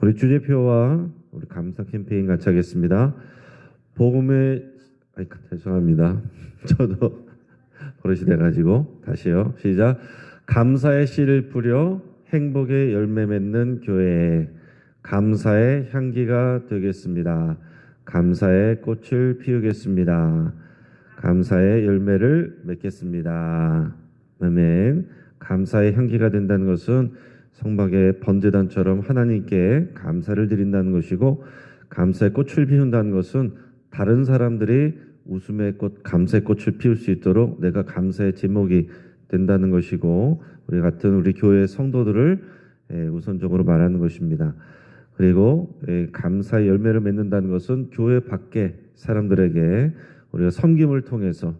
우리 주제표와 우리 감사 캠페인 같이 하겠습니다. 복음의 죄송합니다. 저도 버릇이 돼가지고 다시요. 시작. 감사의 씨를 뿌려 행복의 열매 맺는 교회. 감사의 향기가 되겠습니다. 감사의 꽃을 피우겠습니다. 감사의 열매를 맺겠습니다. 아멘. 감사의 향기가 된다는 것은 성막의 번제단처럼 하나님께 감사를 드린다는 것이고, 감사의 꽃을 피운다는 것은 다른 사람들이 웃음의 꽃, 감사의 꽃을 피울 수 있도록 내가 감사의 제목이 된다는 것이고, 우리 같은 우리 교회 성도들을 우선적으로 말하는 것입니다. 그리고 감사의 열매를 맺는다는 것은 교회 밖에 사람들에게 우리가 섬김을 통해서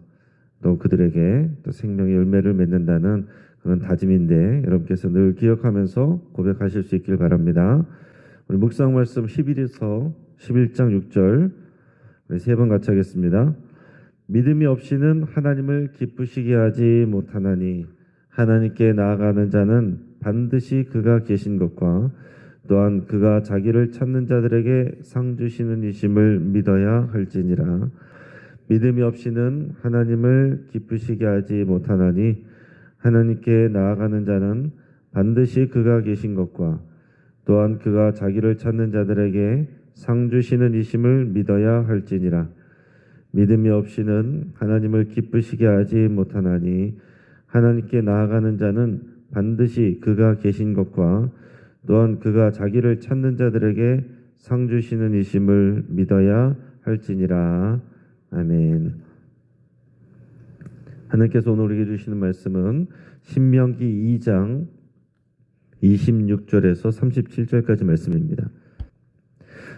또 그들에게 또 생명의 열매를 맺는다는 그런 다짐인데, 여러분께서 늘 기억하면서 고백하실 수 있길 바랍니다. 우리 묵상 말씀 11에서 11장 6절 우리 세 번 같이 하겠습니다. 믿음이 없이는 하나님을 기쁘시게 하지 못하나니 하나님께 나아가는 자는 반드시 그가 계신 것과 또한 그가 자기를 찾는 자들에게 상 주시는 이심을 믿어야 할지니라. 믿음이 없이는 하나님을 기쁘시게 하지 못하나니 하나님께 나아가는 자는 반드시 그가 계신 것과 또한 그가 자기를 찾는 자들에게 상 주시는 이심을 믿어야 할지니라. 믿음이 없이는 하나님을 기쁘시게 하지 못하나니 하나님께 나아가는 자는 반드시 그가 계신 것과 또한 그가 자기를 찾는 자들에게 상 주시는 이심을 믿어야 할지니라. 아멘. 하나님께서 오늘 우리에게 주시는 말씀은 신명기 2장 26절에서 37절까지 말씀입니다.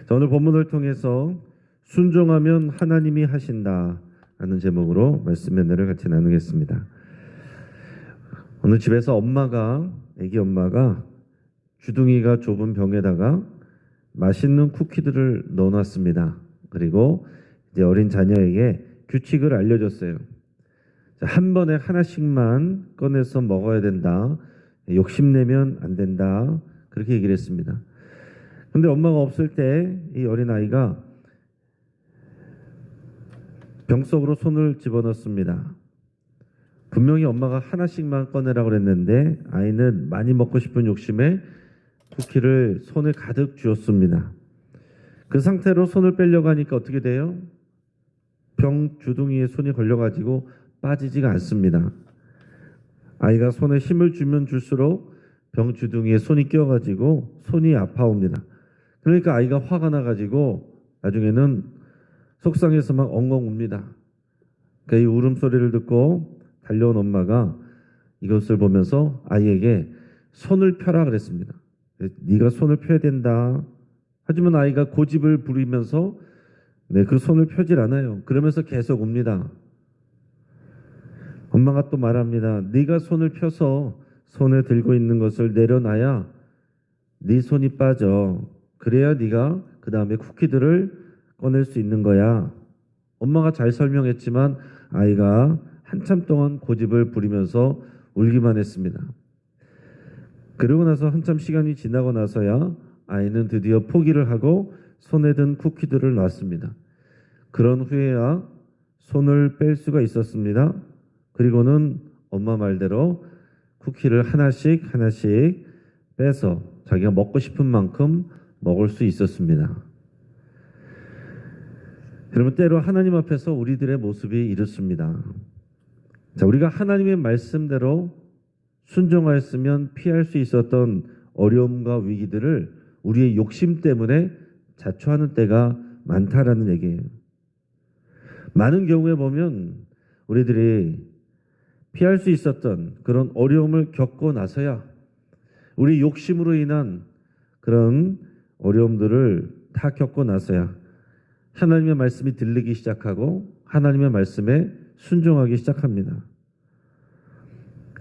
자, 오늘 본문을 통해서 순종하면 하나님이 하신다 라는 제목으로 말씀의 은혜를 같이 나누겠습니다. 오늘 집에서 애기 엄마가 주둥이가 좁은 병에다가 맛있는 쿠키들을 넣어놨습니다. 그리고 이제 어린 자녀에게 규칙을 알려줬어요. 한 번에 하나씩만 꺼내서 먹어야 된다. 욕심내면 안 된다. 그렇게 얘기를 했습니다. 근데 엄마가 없을 때 이 어린아이가 병 속으로 손을 집어넣습니다. 분명히 엄마가 하나씩만 꺼내라고 그랬는데 아이는 많이 먹고 싶은 욕심에 쿠키를 손에 가득 쥐었습니다. 그 상태로 손을 빼려고 하니까 어떻게 돼요? 병 주둥이에 손이 걸려가지고 빠지지가 않습니다. 아이가 손에 힘을 주면 줄수록 병 주둥이에 손이 끼어가지고 손이 아파옵니다. 그러니까 아이가 화가 나가지고 나중에는 속상해서 막 엉엉 웁니다. 그 울음소리를 듣고 달려온 엄마가 이것을 보면서 아이에게 손을 펴라 그랬습니다. 네가 손을 펴야 된다. 하지만 아이가 고집을 부리면서 그 손을 펴질 않아요. 그러면서 계속 웁니다. 엄마가 또 말합니다. 네가 손을 펴서 손에 들고 있는 것을 내려놔야 네 손이 빠져. 그래야 네가 그 다음에 쿠키들을 꺼낼 수 있는 거야. 엄마가 잘 설명했지만 아이가 한참 동안 고집을 부리면서 울기만 했습니다. 그러고 나서 한참 시간이 지나고 나서야 아이는 드디어 포기를 하고 손에 든 쿠키들을 놨습니다. 그런 후에야 손을 뺄 수가 있었습니다. 그리고는 엄마 말대로 쿠키를 하나씩 빼서 자기가 먹고 싶은 만큼 먹을 수 있었습니다. 여러분, 때로 하나님 앞에서 우리들의 모습이 이렇습니다. 자, 우리가 하나님의 말씀대로 순종하였으면 피할 수 있었던 어려움과 위기들을 우리의 욕심 때문에 자초하는 때가 많다라는 얘기예요. 많은 경우에 보면 우리들이 피할 수 있었던 그런 어려움을 겪고 나서야 우리 욕심으로 인한 그런 어려움들을 다 겪고 나서야 하나님의 말씀이 들리기 시작하고 하나님의 말씀에 순종하기 시작합니다.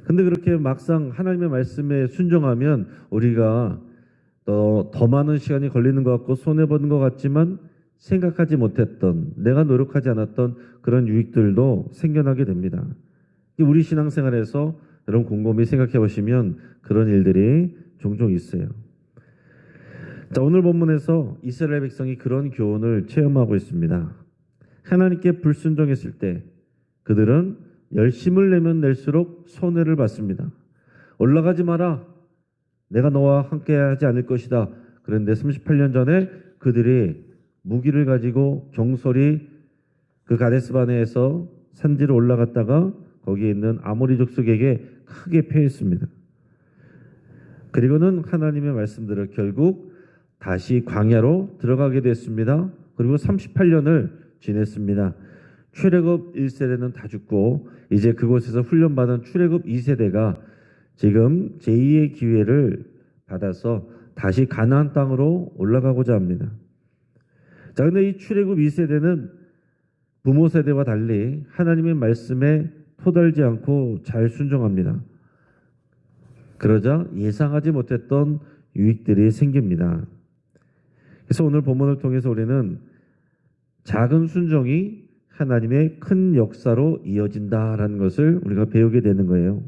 근데 그렇게 막상 하나님의 말씀에 순종하면 우리가 더 많은 시간이 걸리는 것 같고 손해보는 것 같지만 생각하지 못했던, 내가 노력하지 않았던 그런 유익들도 생겨나게 됩니다. 우리 신앙생활에서 여러분 곰곰이 생각해 보시면 그런 일들이 종종 있어요. 자, 오늘 본문에서 이스라엘 백성이 그런 교훈을 체험하고 있습니다. 하나님께 불순종했을 때 그들은 열심을 내면 낼수록 손해를 받습니다. 올라가지 마라. 내가 너와 함께하지 않을 것이다. 그런데 38년 전에 그들이 무기를 가지고 경솔히 그 가데스 바네에서 산지로 올라갔다가 거기에 있는 아모리 족속에게 크게 패했습니다. 그리고는 하나님의 말씀대로 결국 다시 광야로 들어가게 됐습니다. 그리고 38년을 지냈습니다. 출애굽 1세대는 다 죽고 이제 그곳에서 훈련받은 출애굽 2세대가 지금 제2의 기회를 받아서 다시 가나안 땅으로 올라가고자 합니다. 자, 근데 이 출애굽 2세대는 부모 세대와 달리 하나님의 말씀에 토달지 않고 잘 순종합니다. 그러자 예상하지 못했던 유익들이 생깁니다. 그래서 오늘 본문을 통해서 우리는 작은 순종이 하나님의 큰 역사로 이어진다라는 것을 우리가 배우게 되는 거예요.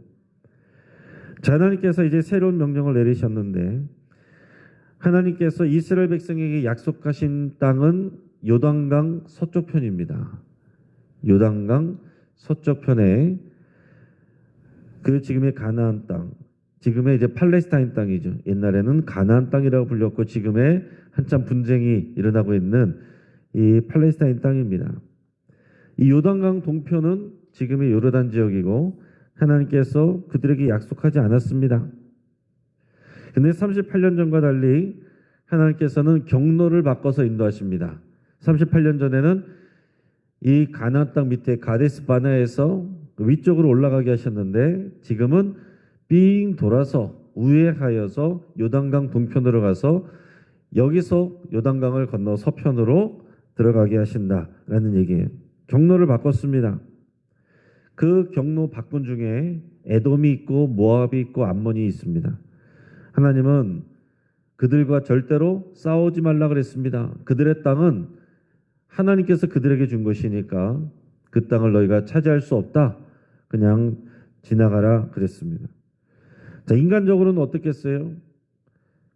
자, 하나님께서 이제 새로운 명령을 내리셨는데 하나님께서 이스라엘 백성에게 약속하신 땅은 요단강 서쪽편입니다. 요단강 서쪽편에 그 지금의 가나안 땅, 지금의 이제 팔레스타인 땅이죠. 옛날에는 가나안 땅이라고 불렸고 지금의 한참 분쟁이 일어나고 있는 이 팔레스타인 땅입니다. 이 요단강 동편은 지금의 요르단 지역이고 하나님께서 그들에게 약속하지 않았습니다. 근데 38년 전과 달리 하나님께서는 경로를 바꿔서 인도하십니다. 38년 전에는 이 가나안 땅 밑에 가데스 바네에서 위쪽으로 올라가게 하셨는데 지금은 삥 돌아서 우회하여서 요단강 동편으로 가서 여기서 요단강을 건너 서편으로 들어가게 하신다라는 얘기예요. 경로를 바꿨습니다. 그 경로 바꾼 중에 에돔이 있고 모압이 있고 암몬이 있습니다. 하나님은 그들과 절대로 싸우지 말라 그랬습니다. 그들의 땅은 하나님께서 그들에게 준 것이니까 그 땅을 너희가 차지할 수 없다. 그냥 지나가라 그랬습니다. 자, 인간적으로는 어떻겠어요?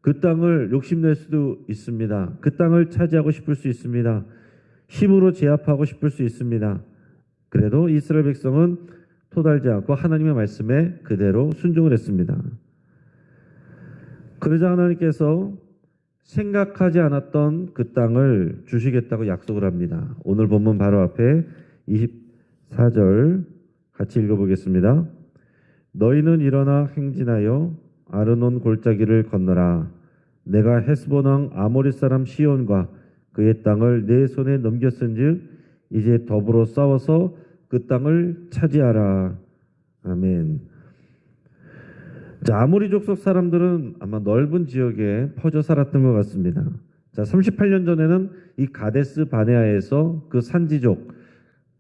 그 땅을 욕심낼 수도 있습니다. 그 땅을 차지하고 싶을 수 있습니다. 힘으로 제압하고 싶을 수 있습니다. 그래도 이스라엘 백성은 토달지 않고 하나님의 말씀에 그대로 순종을 했습니다. 그러자 하나님께서 생각하지 않았던 그 땅을 주시겠다고 약속을 합니다. 오늘 본문 바로 앞에 24절 같이 읽어보겠습니다. 너희는 일어나 행진하여 아르논 골짜기를 건너라. 내가 헤스본 왕 아모리 사람 시온과 그의 땅을 내 손에 넘겼은즉 이제 더불어 싸워서 그 땅을 차지하라. 아멘. 자, 아모리 족속 사람들은 아마 넓은 지역에 퍼져 살았던 것 같습니다. 자, 38년 전에는 이 가데스 바네아에서 그 산지족,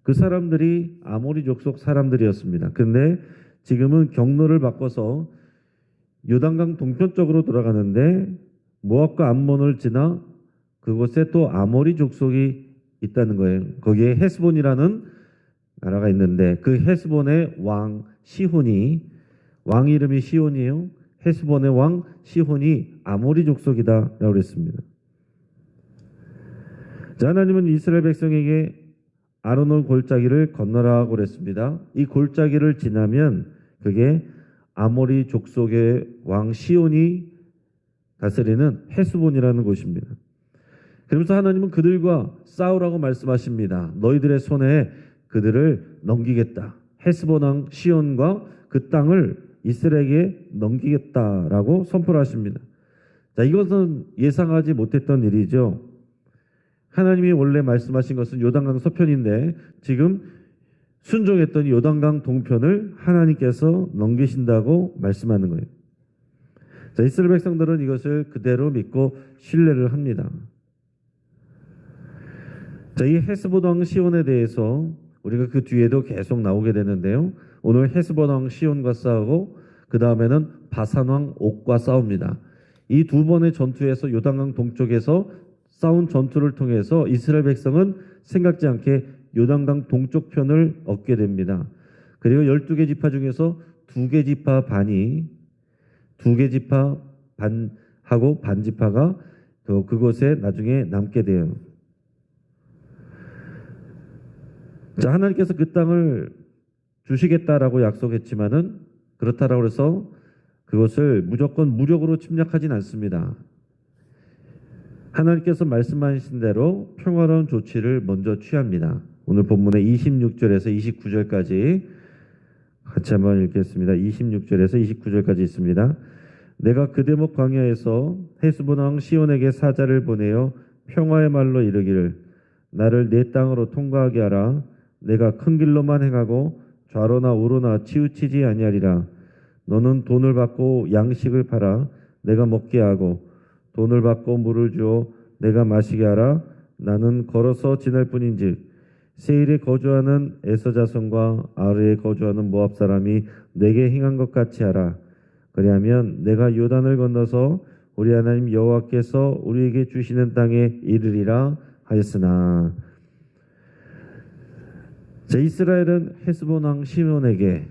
그 사람들이 아모리 족속 사람들이었습니다. 근데 지금은 경로를 바꿔서 요단강 동편 쪽으로 돌아가는데 모압과 암몬을 지나 그곳에 또 아모리 족속이 있다는 거예요. 거기에 헤스본이라는 나라가 있는데 그 헤스본의 왕 시혼이, 왕 이름이 시혼이에요. 헤스본의 왕 시혼이 아모리 족속이다라고 그랬습니다. 자, 하나님은 이스라엘 백성에게 아르논 골짜기를 건너라고 그랬습니다. 이 골짜기를 지나면 그게 아모리 족속의 왕 시온이 다스리는 헤스본이라는 곳입니다. 그러면서 하나님은 그들과 싸우라고 말씀하십니다. 너희들의 손에 그들을 넘기겠다. 헤스본 왕 시온과 그 땅을 이스라엘에게 넘기겠다라고 선포를 하십니다. 자, 이것은 예상하지 못했던 일이죠. 하나님이 원래 말씀하신 것은 요단강 서편인데 지금 순종했던 요단강 동편을 하나님께서 넘기신다고 말씀하는 거예요. 자, 이스라엘 백성들은 이것을 그대로 믿고 신뢰를 합니다. 자, 이 헤스본 왕 시온에 대해서 우리가 그 뒤에도 계속 나오게 되는데요. 오늘 헤스본 왕 시온과 싸우고 그 다음에는 바산 왕 옥과 싸웁니다. 이 두 번의 전투에서 요단강 동쪽에서 싸운 전투를 통해서 이스라엘 백성은 생각지 않게 요단강 동쪽 편을 얻게 됩니다. 그리고 12개 지파 중에서 2개 지파 반이 2개 지파 반하고 반 지파가 또 그곳에 나중에 남게 돼요. 자, 하나님께서 그 땅을 주시겠다라고 약속했지만은 그렇다라고 해서 그것을 무조건 무력으로 침략하진 않습니다. 하나님께서 말씀하신 대로 평화로운 조치를 먼저 취합니다. 오늘 본문의 26절에서 29절까지 같이 한번 읽겠습니다. 26절에서 29절까지 있습니다. 내가 그 대목 광야에서 헤스본 왕 시온에게 사자를 보내어 평화의 말로 이르기를 나를 내 땅으로 통과하게 하라. 내가 큰 길로만 행하고 좌로나 우로나 치우치지 아니하리라. 너는 돈을 받고 양식을 팔아 내가 먹게 하고 돈을 받고 물을 주어 내가 마시게 하라. 나는 걸어서 지날 뿐인즉 세일에 거주하는 에서 자손과 아르에 거주하는 모압 사람이 내게 행한 것 같이 하라. 그리하면 내가 요단을 건너서 우리 하나님 여호와께서 우리에게 주시는 땅에 이르리라 하였으나. 자, 이스라엘은 헤스본 왕 시몬에게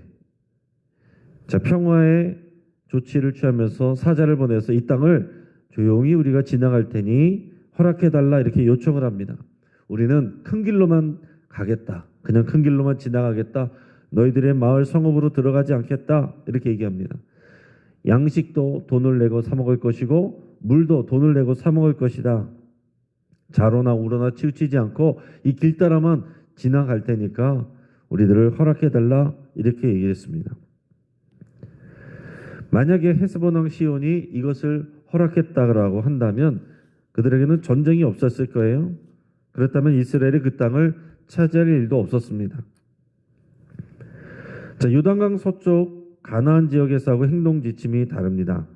평화의 조치를 취하면서 사자를 보내서 이 땅을 조용히 우리가 지나갈 테니 허락해달라 이렇게 요청을 합니다. 우리는 큰 길로만 가겠다. 그냥 큰 길로만 지나가겠다. 너희들의 마을 성읍으로 들어가지 않겠다. 이렇게 얘기합니다. 양식도 돈을 내고 사 먹을 것이고 물도 돈을 내고 사 먹을 것이다. 좌로나 우로나 치우치지 않고 이 길 따라만 지나갈 테니까 우리들을 허락해달라 이렇게 얘기했습니다. 만약에 헤스본 왕 시온이 이것을 허락했다고 한다면 그들에게는 전쟁이 없었을 거예요. 그렇다면 이스라엘이 그 땅을 차지할 일도 없었습니다. 자, 요단강 서쪽 가나안 지역에서하고 행동 지침이 다릅니다.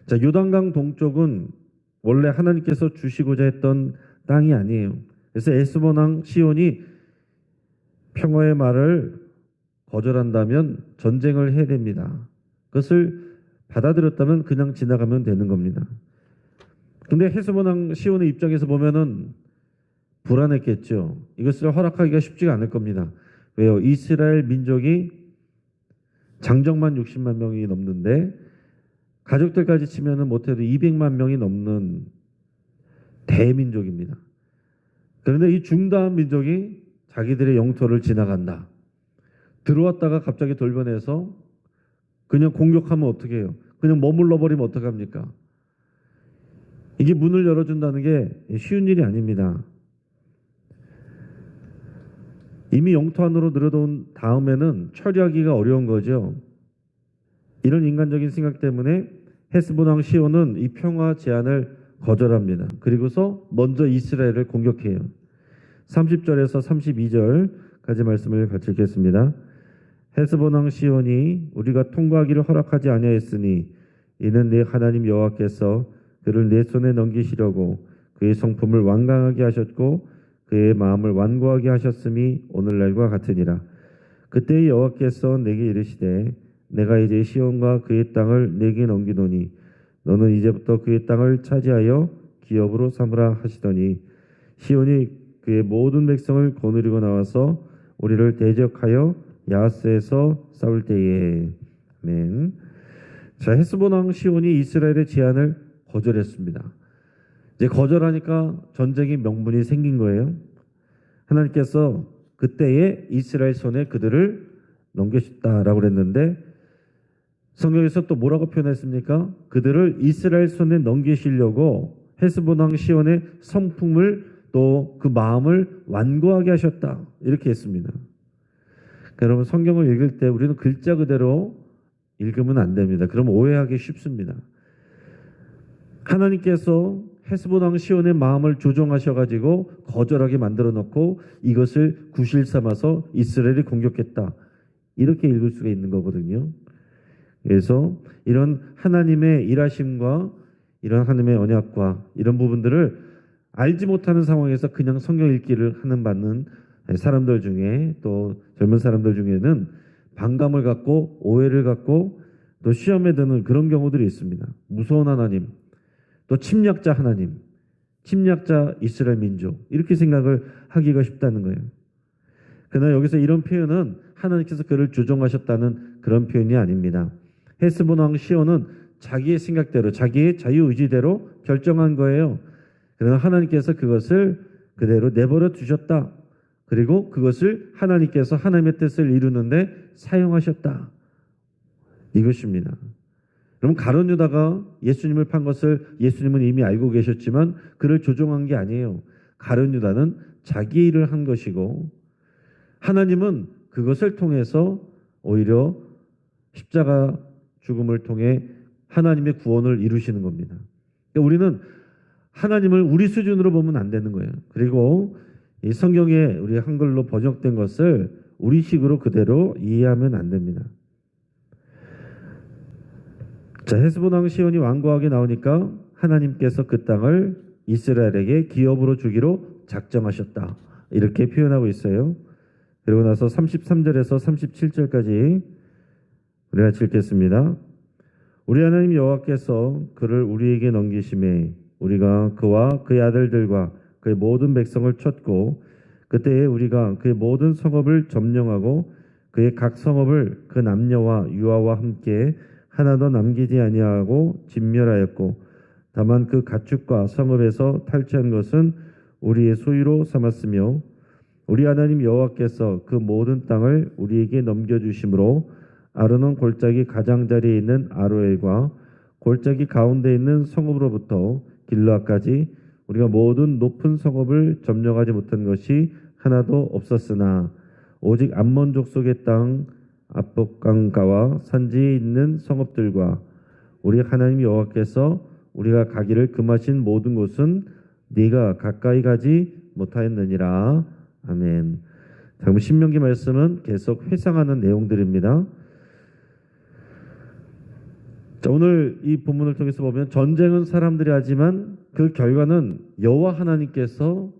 자, 요단강 동쪽은 원래 하나님께서 주시고자 했던 땅이 아니에요. 그래서 헤스본 왕 시온이 평화의 말을 거절한다면 전쟁을 해야 됩니다. 그것을 받아들였다면 그냥 지나가면 되는 겁니다. 근데 헤스본 왕 시온의 입장에서 보면은 불안했겠죠. 이것을 허락하기가 쉽지가 않을 겁니다. 왜요? 이스라엘 민족이 장정만 60만 명이 넘는데 가족들까지 치면은 못해도 200만 명이 넘는 대민족입니다. 그런데 이 중다한 민족이 자기들의 영토를 지나간다. 들어왔다가 갑자기 돌변해서 그냥 공격하면 어떻게 해요? 그냥 머물러 버리면 어떡합니까? 이게 문을 열어준다는 게 쉬운 일이 아닙니다. 이미 영토 안으로 들어온 다음에는 처리하기가 어려운 거죠. 이런 인간적인 생각 때문에 헤스본 왕 시온은 이 평화 제안을 거절합니다. 그리고서 먼저 이스라엘을 공격해요. 30절에서 32절까지 말씀을 같이 읽겠습니다. 헤스본 왕 시온이 우리가 통과하기를 허락하지 아니하였으니 이는 내 하나님 여호와께서 그를 내 손에 넘기시려고 그의 성품을 완강하게 하셨고 그의 마음을 완고하게 하셨음이 오늘날과 같으니라. 그때 여호와께서 내게 이르시되 내가 이제 시온과 그의 땅을 내게 넘기노니 너는 이제부터 그의 땅을 차지하여 기업으로 삼으라 하시더니 시온이 그의 모든 백성을 거느리고 나와서 우리를 대적하여 야하스에서 싸울 때에. 아멘. 자, 헤스본 왕 시온이 이스라엘의 제안을 거절했습니다. 이제 거절하니까 전쟁의 명분이 생긴 거예요. 하나님께서 그때에 이스라엘 손에 그들을 넘기셨다라고 그랬는데 성경에서 또 뭐라고 표현했습니까? 그들을 이스라엘 손에 넘기시려고 헤스본 왕 시온의 성품을 또 그 마음을 완고하게 하셨다. 이렇게 했습니다. 그러니까 여러분 성경을 읽을 때 우리는 글자 그대로 읽으면 안 됩니다. 그럼 오해하기 쉽습니다. 하나님께서 헤스본 왕 시온의 마음을 조종하셔가지고 거절하게 만들어 놓고 이것을 구실 삼아서 이스라엘이 공격했다. 이렇게 읽을 수가 있는 거거든요. 그래서 이런 하나님의 일하심과 이런 하나님의 언약과 이런 부분들을 알지 못하는 상황에서 그냥 성경 읽기를 하는 받는 사람들 중에 또 젊은 사람들 중에는 반감을 갖고 오해를 갖고 또 시험에 드는 그런 경우들이 있습니다. 무서운 하나님, 또 침략자 하나님, 침략자 이스라엘 민족 이렇게 생각을 하기가 쉽다는 거예요. 그러나 여기서 이런 표현은 하나님께서 그를 조종하셨다는 그런 표현이 아닙니다. 헤스본 왕 시온은 자기의 생각대로 자기의 자유의지대로 결정한 거예요. 그러나 하나님께서 그것을 그대로 내버려 두셨다. 그리고 그것을 하나님께서 하나님의 뜻을 이루는데 사용하셨다. 이것입니다. 그럼 가룟 유다가 예수님을 판 것을 예수님은 이미 알고 계셨지만 그를 조종한 게 아니에요. 가룟 유다는 자기 일을 한 것이고 하나님은 그것을 통해서 오히려 십자가 죽음을 통해 하나님의 구원을 이루시는 겁니다. 그러니까 우리는 하나님을 우리 수준으로 보면 안 되는 거예요. 그리고 이 성경에 우리 한글로 번역된 것을 우리식으로 그대로 이해하면 안 됩니다. 자, 헤스본 왕 시온이 완고하게 나오니까 하나님께서 그 땅을 이스라엘에게 기업으로 주기로 작정하셨다. 이렇게 표현하고 있어요. 그리고 나서 33절에서 37절까지 우리가 같이 읽겠습니다. 우리 하나님 여호와께서 그를 우리에게 넘기심에 우리가 그와 그의 아들들과 그의 모든 백성을 쳤고 그때에 우리가 그의 모든 성읍을 점령하고 그의 각 성읍을 그 남녀와 유아와 함께 하나도 남기지 아니하고 진멸하였고 다만 그 가축과 성읍에서 탈취한 것은 우리의 소유로 삼았으며 우리 하나님 여호와께서 그 모든 땅을 우리에게 넘겨주심으로 아르논 골짜기 가장자리에 있는 아로엘과 골짜기 가운데 있는 성읍으로부터 길르앗까지 우리가 모든 높은 성읍을 점령하지 못한 것이 하나도 없었으나 오직 암몬 족속의 땅 압복강가와 산지에 있는 성읍들과 우리 하나님 여호와께서 우리가 가기를 금하신 모든 곳은 네가 가까이 가지 못하였느니라. 아멘. 다음 신명기 말씀은 계속 회상하는 내용들입니다. 자, 오늘 이 본문을 통해서 보면 전쟁은 사람들이 하지만 그 결과는 여호와 하나님께서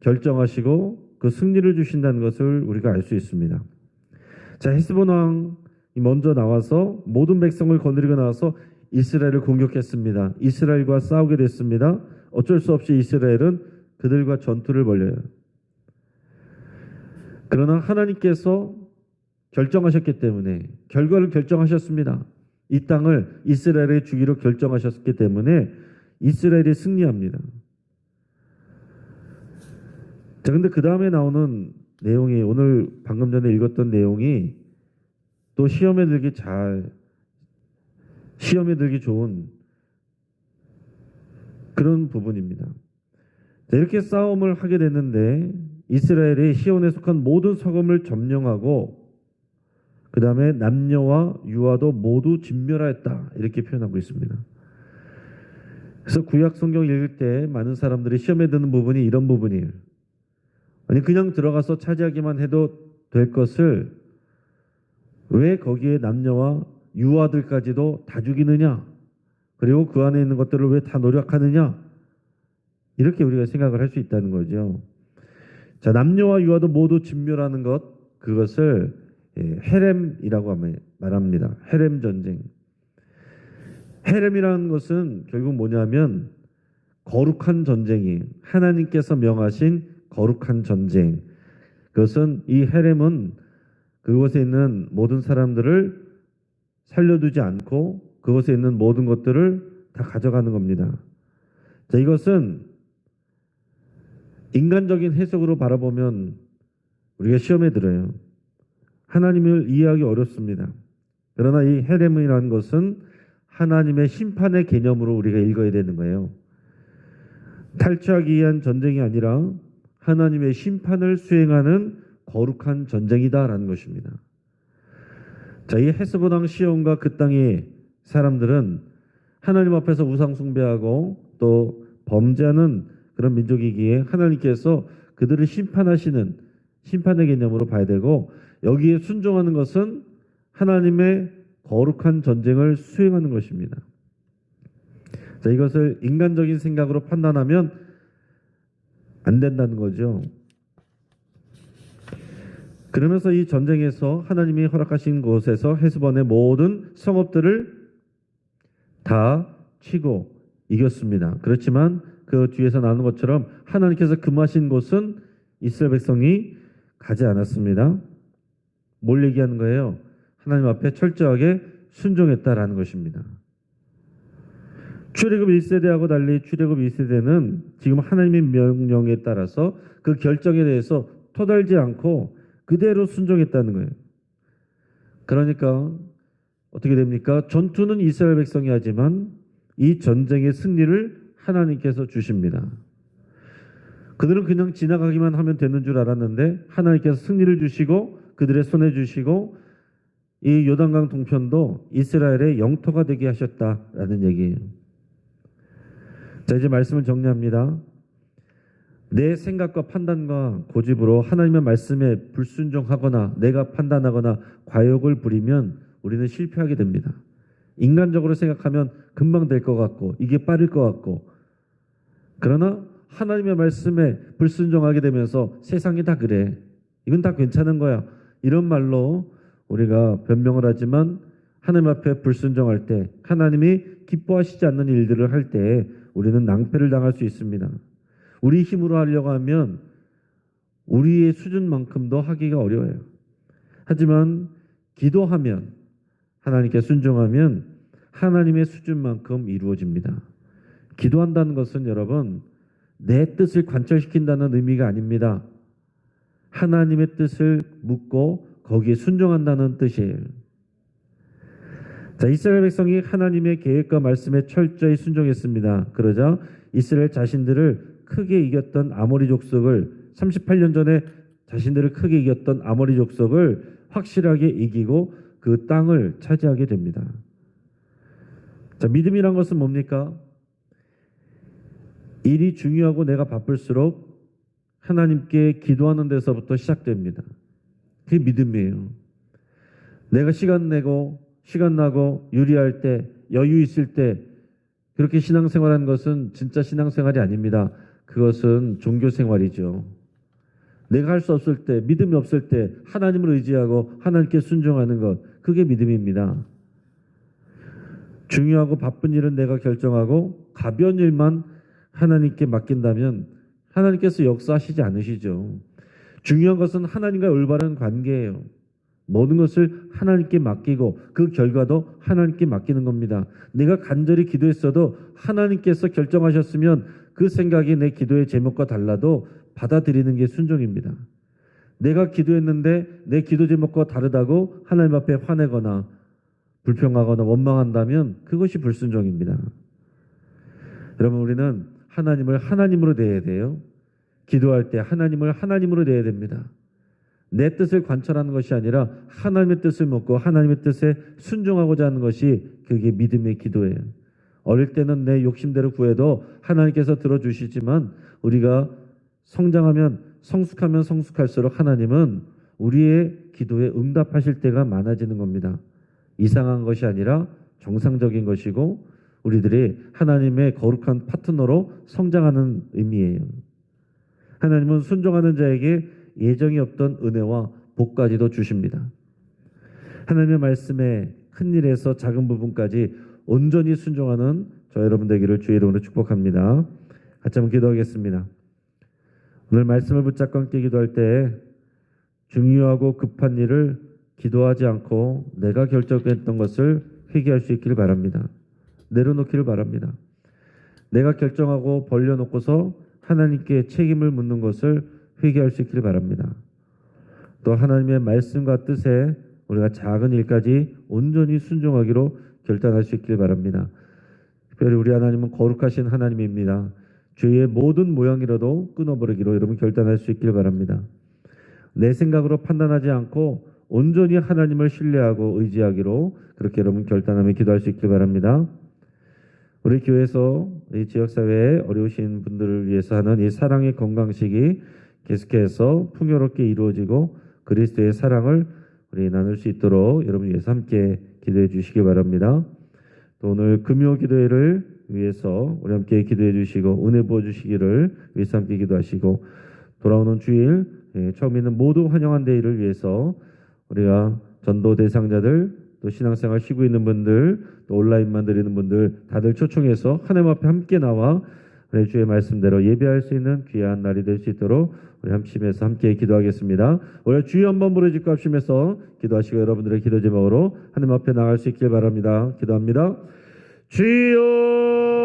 결정하시고 그 승리를 주신다는 것을 우리가 알 수 있습니다. 자, 헤스본 왕이 먼저 나와서 모든 백성을 거느리고 나와서 이스라엘을 공격했습니다. 이스라엘과 싸우게 됐습니다. 어쩔 수 없이 이스라엘은 그들과 전투를 벌여요. 그러나 하나님께서 결정하셨기 때문에 결과를 결정하셨습니다. 이 땅을 이스라엘에 주기로 결정하셨기 때문에 이스라엘이 승리합니다. 자, 근데 그 다음에 나오는 내용이 오늘 방금 전에 읽었던 내용이 또 시험에 들기 좋은 그런 부분입니다. 자, 이렇게 싸움을 하게 됐는데 이스라엘이 시온에 속한 모든 성읍을 점령하고 그 다음에 남녀와 유아도 모두 진멸하였다. 이렇게 표현하고 있습니다. 그래서 구약 성경 읽을 때 많은 사람들이 시험에 드는 부분이 이런 부분이에요. 아니 그냥 들어가서 차지하기만 해도 될 것을 왜 거기에 남녀와 유아들까지도 다 죽이느냐? 그리고 그 안에 있는 것들을 왜 다 노력하느냐? 이렇게 우리가 생각을 할 수 있다는 거죠. 자, 남녀와 유아도 모두 진멸하는 것, 그것을 헤렘이라고 말합니다. 헤렘 전쟁. 헤렘이라는 것은 결국 뭐냐면 거룩한 전쟁이에요. 하나님께서 명하신 거룩한 전쟁. 그것은 이 헤렘은 그곳에 있는 모든 사람들을 살려두지 않고 그곳에 있는 모든 것들을 다 가져가는 겁니다. 자, 이것은 인간적인 해석으로 바라보면 우리가 시험에 들어요. 하나님을 이해하기 어렵습니다. 그러나 이 헤렘이라는 것은 하나님의 심판의 개념으로 우리가 읽어야 되는 거예요. 탈취하기 위한 전쟁이 아니라 하나님의 심판을 수행하는 거룩한 전쟁이다라는 것입니다. 자, 이 헤스본 왕 시온과 그 땅의 사람들은 하나님 앞에서 우상 숭배하고 또 범죄하는 그런 민족이기에 하나님께서 그들을 심판하시는 심판의 개념으로 봐야 되고 여기에 순종하는 것은 하나님의 거룩한 전쟁을 수행하는 것입니다. 자, 이것을 인간적인 생각으로 판단하면 안 된다는 거죠. 그러면서 이 전쟁에서 하나님이 허락하신 곳에서 헤스본의 모든 성읍들을 다 치고 이겼습니다. 그렇지만 그 뒤에서 나오는 것처럼 하나님께서 금하신 곳은 이스라엘 백성이 가지 않았습니다. 뭘 얘기하는 거예요? 하나님 앞에 철저하게 순종했다라는 것입니다. 출애굽 1세대하고 달리 출애굽 2세대는 지금 하나님의 명령에 따라서 그 결정에 대해서 토달지 않고 그대로 순종했다는 거예요. 그러니까 어떻게 됩니까? 전투는 이스라엘 백성이 하지만 이 전쟁의 승리를 하나님께서 주십니다. 그들은 그냥 지나가기만 하면 되는 줄 알았는데 하나님께서 승리를 주시고 그들의 손에 주시고 이 요단강 동편도 이스라엘의 영토가 되게 하셨다라는 얘기예요. 자, 이제 말씀을 정리합니다. 내 생각과 판단과 고집으로 하나님의 말씀에 불순종하거나 내가 판단하거나 과욕을 부리면 우리는 실패하게 됩니다. 인간적으로 생각하면 금방 될 것 같고 이게 빠를 것 같고, 그러나 하나님의 말씀에 불순종하게 되면서 세상이 다 그래, 이건 다 괜찮은 거야, 이런 말로 우리가 변명을 하지만 하나님 앞에 불순종할 때, 하나님이 기뻐하시지 않는 일들을 할 때 우리는 낭패를 당할 수 있습니다. 우리 힘으로 하려고 하면 우리의 수준만큼도 하기가 어려워요. 하지만 기도하면, 하나님께 순종하면 하나님의 수준만큼 이루어집니다. 기도한다는 것은 여러분 내 뜻을 관철시킨다는 의미가 아닙니다. 하나님의 뜻을 묻고 거기에 순종한다는 뜻이에요. 자, 이스라엘 백성이 하나님의 계획과 말씀에 철저히 순종했습니다. 그러자 이스라엘 자신들을 크게 이겼던 아모리 족속을, 38년 전에 자신들을 크게 이겼던 아모리 족속을 확실하게 이기고 그 땅을 차지하게 됩니다. 자, 믿음이란 것은 뭡니까? 일이 중요하고 내가 바쁠수록 하나님께 기도하는 데서부터 시작됩니다. 그게 믿음이에요. 내가 시간 나고 유리할 때, 여유 있을 때 그렇게 신앙생활하는 것은 진짜 신앙생활이 아닙니다. 그것은 종교생활이죠. 내가 할 수 없을 때, 믿음이 없을 때 하나님을 의지하고 하나님께 순종하는 것, 그게 믿음입니다. 중요하고 바쁜 일은 내가 결정하고 가벼운 일만 하나님께 맡긴다면 하나님께서 역사하시지 않으시죠. 중요한 것은 하나님과 올바른 관계예요. 모든 것을 하나님께 맡기고 그 결과도 하나님께 맡기는 겁니다. 내가 간절히 기도했어도 하나님께서 결정하셨으면 그 생각이 내 기도의 제목과 달라도 받아들이는 게 순종입니다. 내가 기도했는데 내 기도 제목과 다르다고 하나님 앞에 화내거나 불평하거나 원망한다면 그것이 불순종입니다. 여러분, 우리는 하나님을 하나님으로 대해야 돼요. 기도할 때 하나님을 하나님으로 대해야 됩니다. 내 뜻을 관철하는 것이 아니라 하나님의 뜻을 묻고 하나님의 뜻에 순종하고자 하는 것이, 그게 믿음의 기도예요. 어릴 때는 내 욕심대로 구해도 하나님께서 들어주시지만 우리가 성장하면 성숙할수록 하나님은 우리의 기도에 응답하실 때가 많아지는 겁니다. 이상한 것이 아니라 정상적인 것이고 우리들이 하나님의 거룩한 파트너로 성장하는 의미예요. 하나님은 순종하는 자에게 예정이 없던 은혜와 복까지도 주십니다. 하나님의 말씀에 큰 일에서 작은 부분까지 온전히 순종하는 저 여러분 되기를 주의 이름으로 축복합니다. 같이 한번 기도하겠습니다. 오늘 말씀을 붙잡고 함께 기도할 때 중요하고 급한 일을 기도하지 않고 내가 결정했던 것을 회개할 수 있기를 바랍니다. 내려놓기를 바랍니다. 내가 결정하고 벌려놓고서 하나님께 책임을 묻는 것을 회개할 수 있기를 바랍니다. 또 하나님의 말씀과 뜻에 우리가 작은 일까지 온전히 순종하기로 결단할 수 있기를 바랍니다. 특별히 우리 하나님은 거룩하신 하나님입니다. 죄의 모든 모양이라도 끊어버리기로 여러분 결단할 수 있기를 바랍니다. 내 생각으로 판단하지 않고 온전히 하나님을 신뢰하고 의지하기로 그렇게 여러분 결단하며 기도할 수 있기를 바랍니다. 우리 교회에서 이 지역사회에 어려우신 분들을 위해서 하는 이 사랑의 건강식이 계속해서 풍요롭게 이루어지고 그리스도의 사랑을 우리 나눌 수 있도록 여러분 위해서 함께 기도해 주시기 바랍니다. 또 오늘 금요 기도회를 위해서 우리 함께 기도해 주시고 은혜 부어 주시기를 위해서 함께 기도하시고, 돌아오는 주일 처음 있는 모두 환영한 데이를 위해서 우리가 전도 대상자들, 또 신앙생활 쉬고 있는 분들, 또 온라인만 드리는 분들 다들 초청해서 하나님 앞에 함께 나와 우리 주의 말씀대로 예배할 수 있는 귀한 날이 될 수 있도록 우리 합심해서 함께 기도하겠습니다. 우리 주여 한번 부르짖고 합심해서 기도하시고 여러분들의 기도 제목으로 하나님 앞에 나갈 수 있길 바랍니다. 기도합니다. 주여